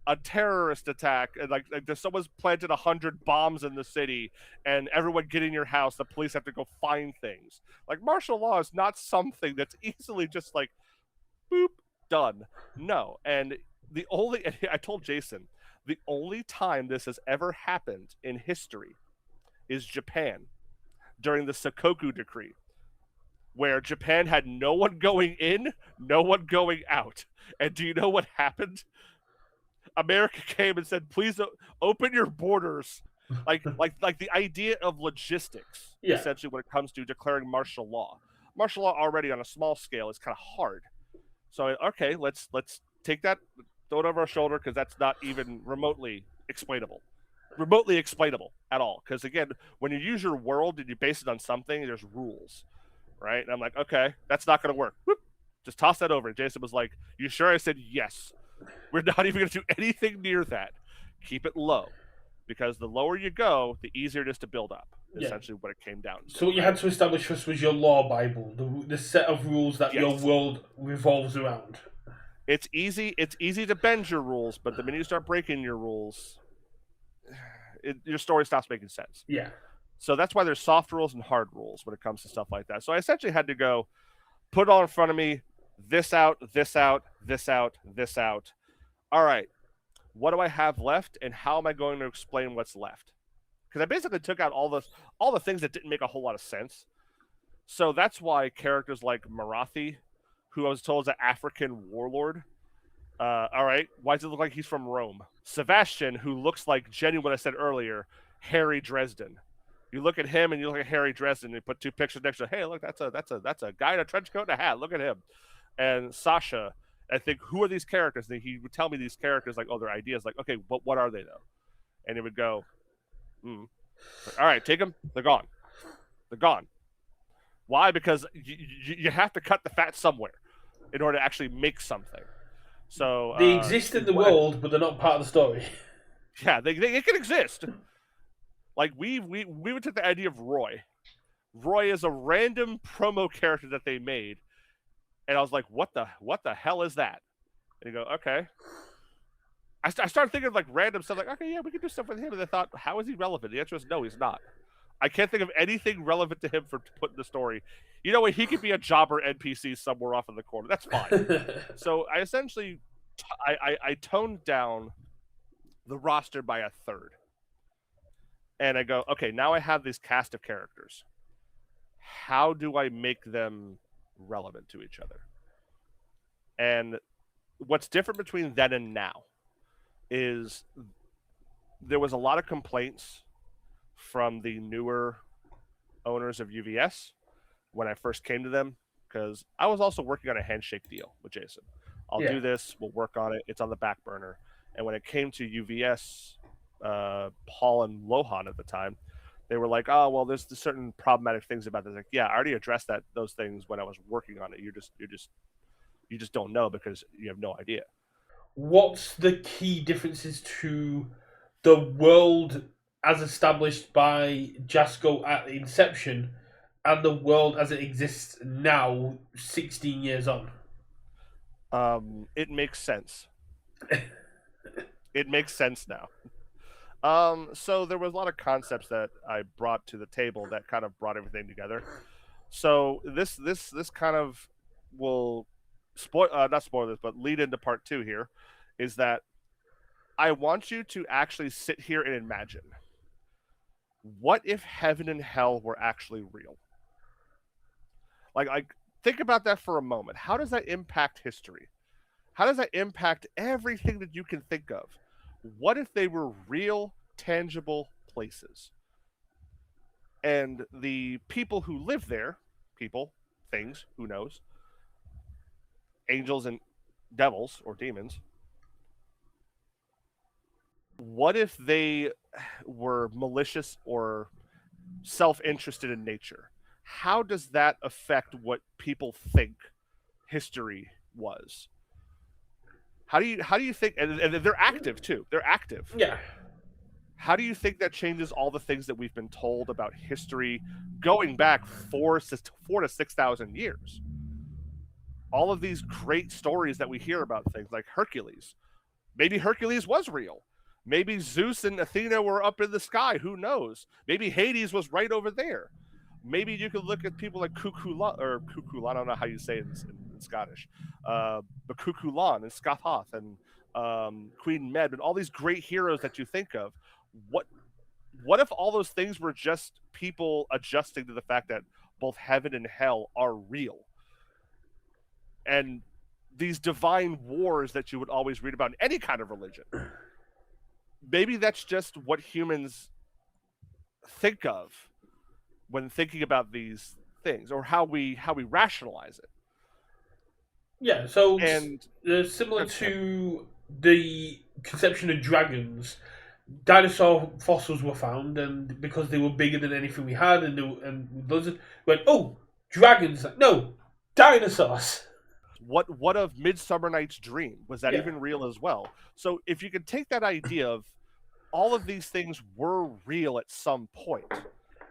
[SPEAKER 2] a terrorist attack, and like someone's planted 100 bombs in the city, and everyone get in your house. The police have to go find things. Like martial law is not something that's easily just like, boop, done. No, and I told Jason, the only time this has ever happened in history is Japan during the Sakoku Decree, where Japan had no one going in, no one going out. And do you know what happened? America came and said, "Please open your borders." Like the idea of logistics, essentially, when it comes to declaring martial law. Martial law already on a small scale is kind of hard. So okay, let's take that, throw it over our shoulder, because that's not even remotely explainable at all. Because again, when you use your world and you base it on something, there's rules, right? And I'm like, okay, that's not going to work. Whoop, just toss that over. And Jason was like, "You sure?" I said, "Yes. We're not even going to do anything near that. Keep it low." Because the lower you go, the easier it is to build up. Essentially, what it came down to.
[SPEAKER 1] So what you had to establish first was your law Bible, the set of rules that your world revolves around.
[SPEAKER 2] It's easy to bend your rules, but the minute you start breaking your rules, your story stops making sense.
[SPEAKER 1] Yeah.
[SPEAKER 2] So that's why there's soft rules and hard rules when it comes to stuff like that. So I essentially had to go, put it all in front of me, this out, this out, this out, this out. All right, what do I have left, and how am I going to explain what's left? Because I basically took out all the things that didn't make a whole lot of sense. So that's why characters like Marathi, who I was told is an African warlord, all right, why does it look like he's from Rome? Sebastian, who looks like genuine, I said earlier, Harry Dresden. You look at him and you look at Harry Dresden, and you put two pictures next to him. Hey, look, that's a guy in a trench coat and a hat. Look at him. And Sasha, I think, who are these characters? And he would tell me these characters, like, oh, their ideas. Like, okay, but what are they, though? And he would go, all right, take them. They're gone. They're gone. Why? Because you have to cut the fat somewhere in order to actually make something. So
[SPEAKER 1] they exist in the world, but they're not part of the story.
[SPEAKER 2] Yeah, they can exist. Like we would take the idea of Roy. Roy is a random promo character that they made, and I was like, what the hell is that? And you go, okay. I started thinking of like random stuff, like, okay, yeah, we can do stuff with him. And I thought, how is he relevant? The answer is no, he's not. I can't think of anything relevant to him for to put in the story. You know what? He could be a jobber NPC somewhere off in the corner. That's fine. So I essentially, I toned down the roster by a third. And I go, okay, now I have this cast of characters. How do I make them relevant to each other? And what's different between then and now is there was a lot of complaints from the newer owners of UVS when I first came to them, because I was also working on a handshake deal with Jason. I'll do this, we'll work on it, it's on the back burner. And when it came to UVS, Paul and Lohan at the time, they were like, oh, well, there's certain problematic things about this. Like, yeah, I already addressed those things when I was working on it. You just don't know because you have no idea.
[SPEAKER 1] What's the key differences to the world as established by Jasco at the inception and the world as it exists now, 16 years on?
[SPEAKER 2] It makes sense. It makes sense now. So there was a lot of concepts that I brought to the table that kind of brought everything together. So this kind of will spoil not spoil this, but lead into part two here, is that I want you to actually sit here and imagine, what if heaven and hell were actually real? Like think about that for a moment. How does that impact history? How does that impact everything that you can think of? What if they were real, tangible places? And the people who live there, people, things, who knows, angels and devils or demons, what if they were malicious or self-interested in nature? How does that affect what people think history was? How do you think? And they're active too. They're active.
[SPEAKER 1] Yeah.
[SPEAKER 2] How do you think that changes all the things that we've been told about history going back 4 to 6,000 years? All of these great stories that we hear about things like Hercules. Maybe Hercules was real. Maybe Zeus and Athena were up in the sky. Who knows? Maybe Hades was right over there. Maybe you could look at people like Cuchulainn, I don't know how you say it in Scottish, but Cuchulainn and Scathoth and Queen Med and all these great heroes that you think of. What if all those things were just people adjusting to the fact that both heaven and hell are real? And these divine wars that you would always read about in any kind of religion, maybe that's just what humans think of when thinking about these things, or how we rationalize it.
[SPEAKER 1] Yeah, so
[SPEAKER 2] And
[SPEAKER 1] similar to the conception of dragons, dinosaur fossils were found, and because they were bigger than anything we had, and those went, oh, dragons, no, dinosaurs.
[SPEAKER 2] what of Midsummer Night's Dream? Was that
[SPEAKER 1] Yeah.
[SPEAKER 2] even real as well? So if you could take that idea of all of these things were real at some point,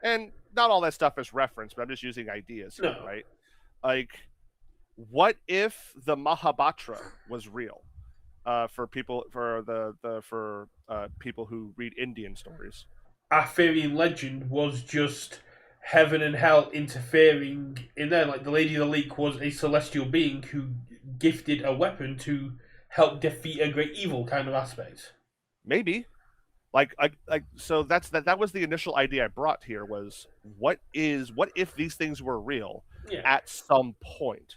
[SPEAKER 2] and not all that stuff is referenced, but I'm just using ideas here,
[SPEAKER 1] No.
[SPEAKER 2] right? Like, what if the Mahabharata was real? For people people who read Indian stories.
[SPEAKER 1] Arthurian legend was just heaven and hell interfering in there. Like the Lady of the Lake was a celestial being who gifted a weapon to help defeat a great evil kind of aspect.
[SPEAKER 2] Maybe. So that was the initial idea I brought here, was what if these things were real
[SPEAKER 1] Yeah,
[SPEAKER 2] at some point?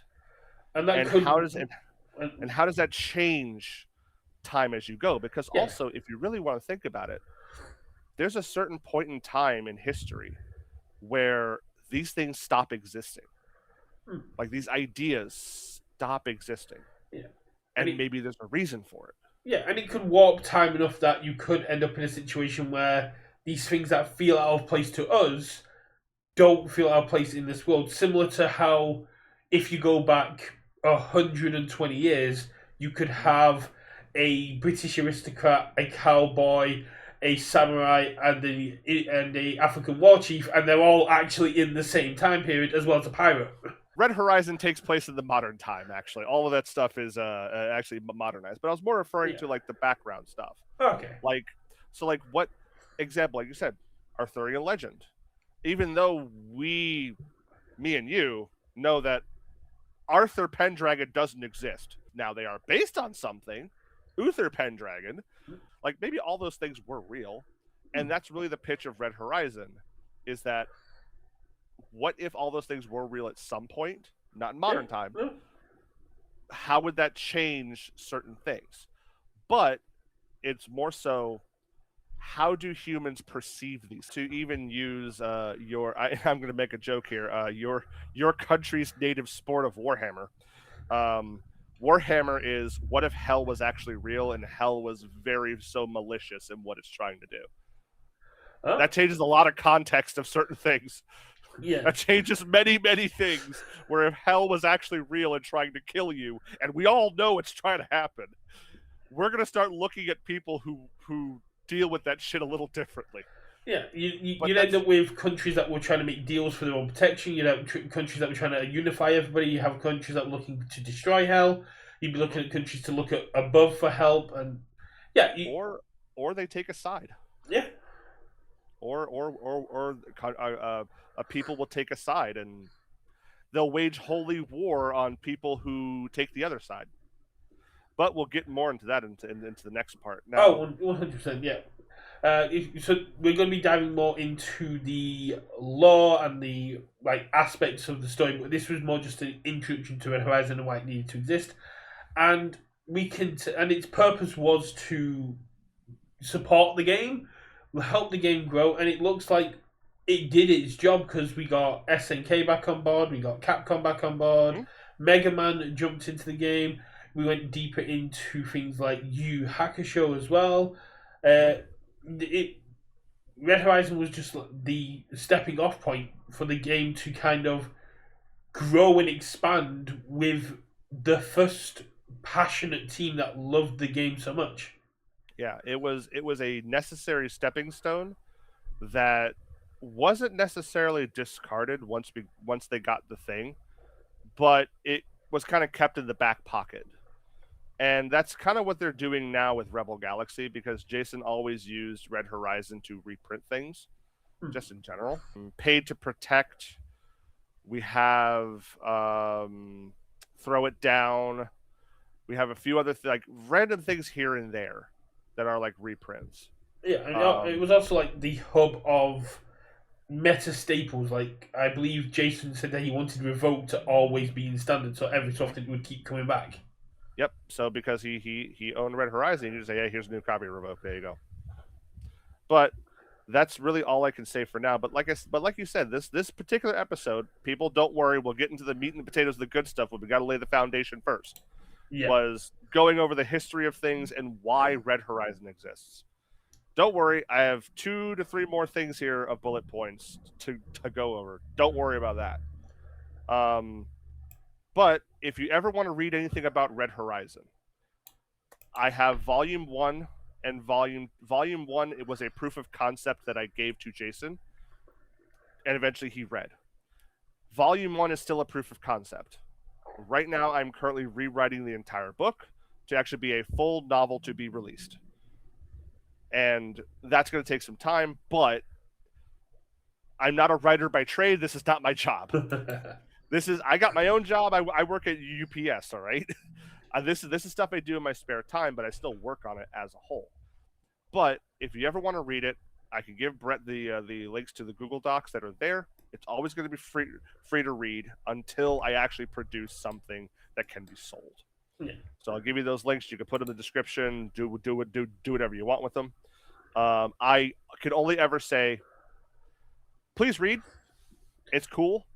[SPEAKER 1] and that
[SPEAKER 2] And
[SPEAKER 1] could.
[SPEAKER 2] how does that change time as you go? Because
[SPEAKER 1] Yeah,
[SPEAKER 2] also, if you really want to think about it, there's a certain point in time in history where these things stop existing.
[SPEAKER 1] Hmm.
[SPEAKER 2] Like, these ideas stop existing.
[SPEAKER 1] Yeah.
[SPEAKER 2] And maybe there's a reason for it.
[SPEAKER 1] Yeah, and it could warp time enough that you could end up in a situation where these things that feel out of place to us don't feel out of place in this world. Similar to how, if you go back 120 years, you could have a British aristocrat, a cowboy, a samurai, and a African war chief, and they're all actually in the same time period, as well as a pirate.
[SPEAKER 2] Red Horizon takes place in the modern time, actually. All of that stuff is actually modernized. But I was more referring to, like, the background stuff.
[SPEAKER 1] Okay.
[SPEAKER 2] Like, what example, like you said, Arthurian legend. Even though me and you, know that Arthur Pendragon doesn't exist. Now, they are based on something, Uther Pendragon. Like, maybe all those things were real. And that's really the pitch of Red Horizon, is that what if all those things were real at some point, not in modern time? How would that change certain things? But it's more so, how do humans perceive these? To even use I'm going to make a joke here. Your country's native sport of Warhammer. Warhammer is, what if hell was actually real and hell was very so malicious in what it's trying to do? That changes a lot of context of certain things.
[SPEAKER 1] Yeah.
[SPEAKER 2] That changes many, many things. Where if hell was actually real and trying to kill you, and we all know it's trying to happen, we're going to start looking at people who deal with that shit a little differently.
[SPEAKER 1] Yeah, you'd end up with countries that were trying to make deals for their own protection. You'd have countries that were trying to unify everybody. You have countries that were looking to destroy hell. You'd be looking at countries to look at above for help, and yeah,
[SPEAKER 2] or they take a side.
[SPEAKER 1] Yeah.
[SPEAKER 2] Or people will take a side and they'll wage holy war on people who take the other side. But we'll get more into that into the next part. Now,
[SPEAKER 1] 100%, yeah. So we're going to be diving more into the lore and the aspects of the story, but this was more just an introduction to Red Horizon and why it needed to exist. And and its purpose was to support the game, help the game grow, and it looks like it did its job because we got SNK back on board, we got Capcom back on board, Mega Man jumped into the game. We went deeper into things like Yu Hakusho as well. It Red Horizon was just the stepping off point for the game to kind of grow and expand with the first passionate team that loved the game so much.
[SPEAKER 2] yeah, it was a necessary stepping stone that wasn't necessarily discarded once they got the thing, but it was kind of kept in the back pocket. And that's kind of what they're doing now with Rebel Galaxy, because Jason always used Red Horizon to reprint things, just in general. Paid to Protect. We have Throw It Down. We have a few other random things here and there that are like reprints.
[SPEAKER 1] Yeah, and it was also like the hub of meta staples. Like I believe Jason said that he wanted Revoke to always be in standard, so every so often it would keep coming back.
[SPEAKER 2] Yep. So because he owned Red Horizon, you just say, "Hey, here's a new copy of Revoke. There you go." But that's really all I can say for now. But like you said, this particular episode, people don't worry. We'll get into the meat and potatoes, the good stuff. But we got to lay the foundation first.
[SPEAKER 1] Yeah.
[SPEAKER 2] Was going over the history of things and why Red Horizon exists. Don't worry, I have 2 to 3 more things here of bullet points to go over. Don't worry about that. But if you ever want to read anything about Red Horizon, I have Volume 1 and Volume 1. It was a proof of concept that I gave to Jason, and eventually he read. Volume 1 is still a proof of concept. Right now, I'm currently rewriting the entire book to actually be a full novel to be released. And that's going to take some time, but I'm not a writer by trade. This is not my job. I got my own job. I work at UPS, all right? This is stuff I do in my spare time, but I still work on it as a whole. But if you ever want to read it, I can give Brett the links to the Google Docs that are there. It's always going to be free to read until I actually produce something that can be sold.
[SPEAKER 1] Yeah.
[SPEAKER 2] So I'll give you those links. You can put them in the description. Do whatever you want with them. I could only ever say, please read. It's cool.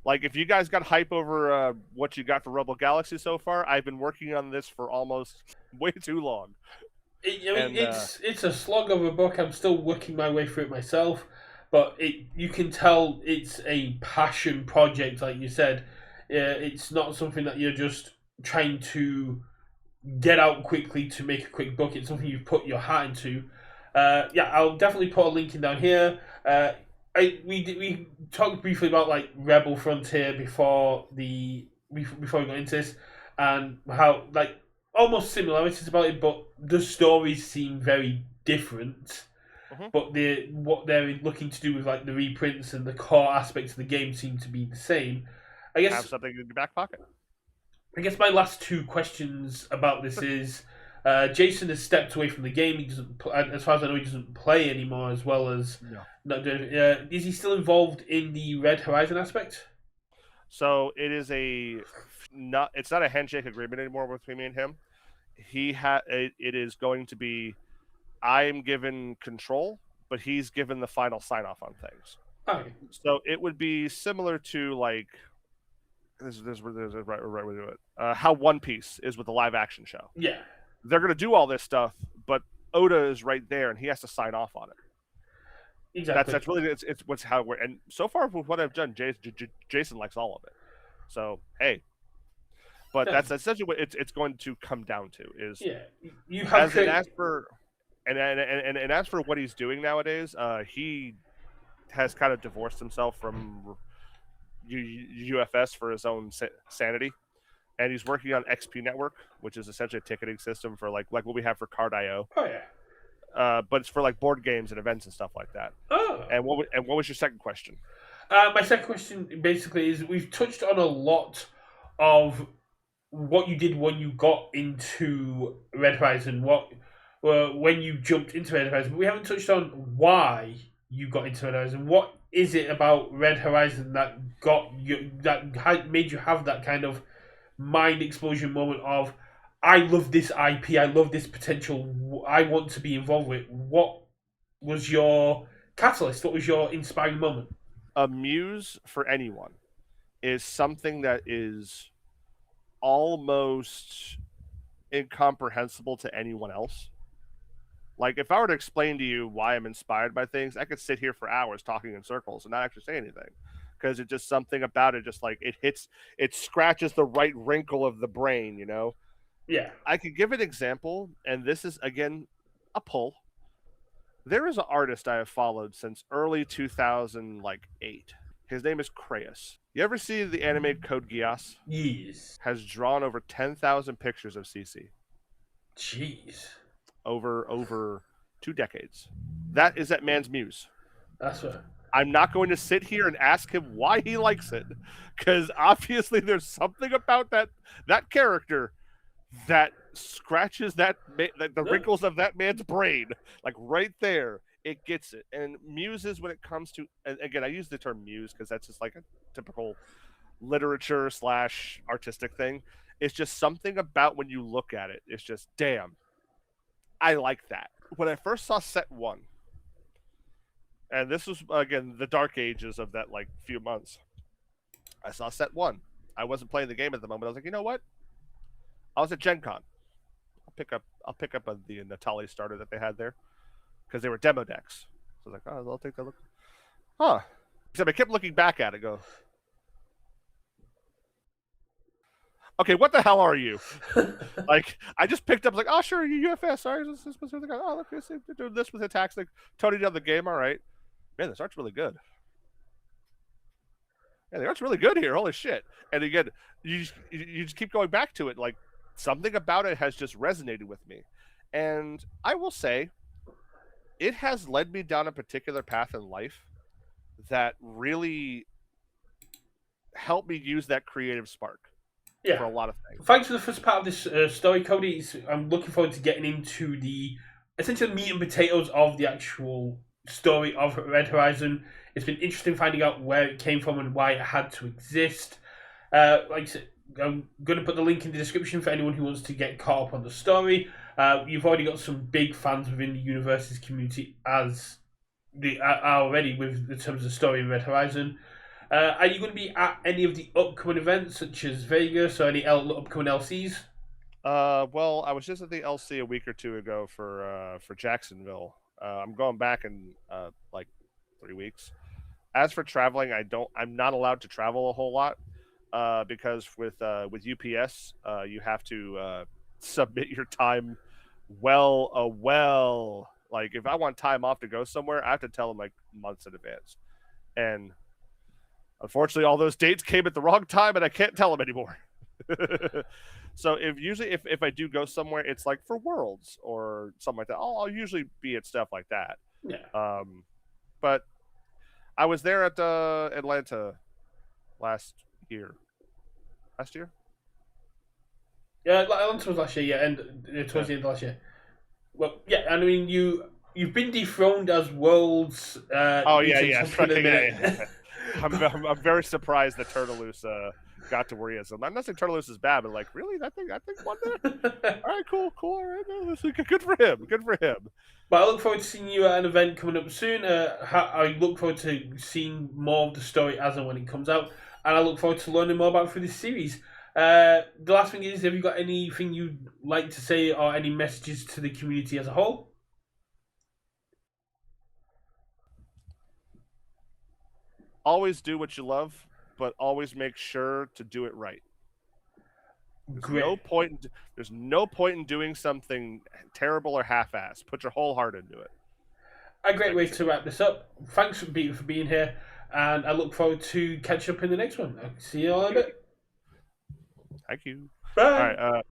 [SPEAKER 2] Like, if you guys got hype over what you got for Rebel Galaxy so far, I've been working on this for almost way too long.
[SPEAKER 1] It's a slog of a book. I'm still working my way through it myself, but you can tell it's a passion project, like you said. It's not something that you're just trying to get out quickly to make a quick book. It's something you've put your heart into. I'll definitely put a link in down here. We talked briefly about like Rebel Frontier before we got into this, and how like almost similarities about it, but the stories seem very different.
[SPEAKER 2] Mm-hmm.
[SPEAKER 1] But what they're looking to do with like the reprints and the core aspects of the game seem to be the same. I guess
[SPEAKER 2] have something in your back pocket.
[SPEAKER 1] I guess my last 2 questions about this is Jason has stepped away from the game. He doesn't, as far as I know, he doesn't play anymore. As well as not doing. Is he still involved in the Red Horizon aspect?
[SPEAKER 2] So it is it's not a handshake agreement anymore between me and him. It is going to be, I am given control, but he's given the final sign off on things.
[SPEAKER 1] Okay.
[SPEAKER 2] So it would be similar to like this is right way to do it. How One Piece is with the live action show.
[SPEAKER 1] Yeah.
[SPEAKER 2] They're going to do all this stuff, but Oda is right there and he has to sign off on it.
[SPEAKER 1] Exactly.
[SPEAKER 2] That's really it's what's how it works. And so far with what I've done, Jason likes all of it. So hey, but that's essentially what it's going to come down to is
[SPEAKER 1] you have
[SPEAKER 2] as for what he's doing nowadays, he has kind of divorced himself from UFS for his own sanity, and he's working on XP Network, which is essentially a ticketing system for like what we have for Card.io.
[SPEAKER 1] Oh yeah.
[SPEAKER 2] but it's for like board games and events and stuff like that.
[SPEAKER 1] Oh.
[SPEAKER 2] And what was your second question?
[SPEAKER 1] My second question basically is we've touched on a lot of what you did when you got into Red Horizon, when you jumped into Red Horizon, but we haven't touched on why you got into Red Horizon. What is it about Red Horizon that made you have that kind of mind explosion moment of I love this IP, I love this potential, I want to be involved with it. What was your catalyst? What was your inspiring moment?
[SPEAKER 2] A muse for anyone is something that is almost incomprehensible to anyone else. Like, if I were to explain to you why I'm inspired by things, I could sit here for hours talking in circles and not actually say anything. Because it's just something about it, just like it scratches the right wrinkle of the brain, you know?
[SPEAKER 1] Yeah.
[SPEAKER 2] I could give an example, and this is, again, a pull. There is an artist I have followed since early 2008. His name is Crayus. You ever see the anime Code Geass?
[SPEAKER 1] Yes.
[SPEAKER 2] Has drawn over 10,000 pictures of CC.
[SPEAKER 1] Jeez.
[SPEAKER 2] Over 2 decades. That is that man's muse.
[SPEAKER 1] That's what.
[SPEAKER 2] I'm not going to sit here and ask him why he likes it, because obviously there's something about that character that scratches the wrinkles of that man's brain, like right there. It gets it. And muses, when it comes to, and again, I use the term muse because that's just like a typical literature / artistic thing. It's just something about when you look at it. It's just, damn, I like that. When I first saw set 1, and this was, again, the dark ages of that like few months, I saw set 1. I wasn't playing the game at the moment. I was like, you know what? I was at Gen Con. I'll pick up the Natali starter that they had there because they were demo decks. So I was like, oh, I'll take that look. Huh. Except I kept looking back at it, go, okay, what the hell are you? Like, I just picked up, like, oh, sure, you UFS. Sorry, this was the guy. Oh, look, they're doing this with attacks. Like, Tony down the game. All right. Man, this art's really good. Yeah, the art's really good here. Holy shit. And again, you just keep going back to it. Like, something about it has just resonated with me. And I will say, it has led me down a particular path in life that really helped me use that creative spark.
[SPEAKER 1] Yeah.
[SPEAKER 2] For a lot of things.
[SPEAKER 1] Thanks for the first part of this story, Cody. I'm looking forward to getting into the essentially meat and potatoes of the actual story of Red Horizon. It's been interesting finding out where it came from and why it had to exist. Like I said, I'm going to put the link in the description for anyone who wants to get caught up on the story. You've already got some big fans within the Universus community as they are already with the terms of the story in Red Horizon. Are you going to be at any of the upcoming events, such as Vegas or any upcoming LCs?
[SPEAKER 2] Well, I was just at the LC a week or two ago for Jacksonville. I'm going back in like 3 weeks. As for traveling, I'm not allowed to travel a whole lot because with UPS, you have to submit your time well. Like, if I want time off to go somewhere, I have to tell them like months in advance, and unfortunately, all those dates came at the wrong time, and I can't tell them anymore. So if I do go somewhere, it's like for Worlds or something like that. I'll usually be at stuff like that.
[SPEAKER 1] Yeah.
[SPEAKER 2] But I was there at Atlanta last year.
[SPEAKER 1] Yeah, Atlanta was last year. Yeah, and towards the end of last year. Well, yeah, and I mean you've been dethroned as Worlds.
[SPEAKER 2] Yeah. I'm very surprised that Turtleloose got to where he is. I'm not saying Turtleloose is bad, but like, really, I think won there. All right, cool. All right, no, good for him.
[SPEAKER 1] But I look forward to seeing you at an event coming up soon. I look forward to seeing more of the story as and when it comes out, and I look forward to learning more about it through this series. The last thing is, have you got anything you'd like to say or any messages to the community as a whole?
[SPEAKER 2] Always do what you love, but always make sure to do it right. There's no point in doing something terrible or half-assed. Put your whole heart into it.
[SPEAKER 1] A great way to wrap this up. Thanks for being here, and I look forward to catch up in the next one. I'll see you all in a bit.
[SPEAKER 2] Thank you.
[SPEAKER 1] Bye.
[SPEAKER 2] All right.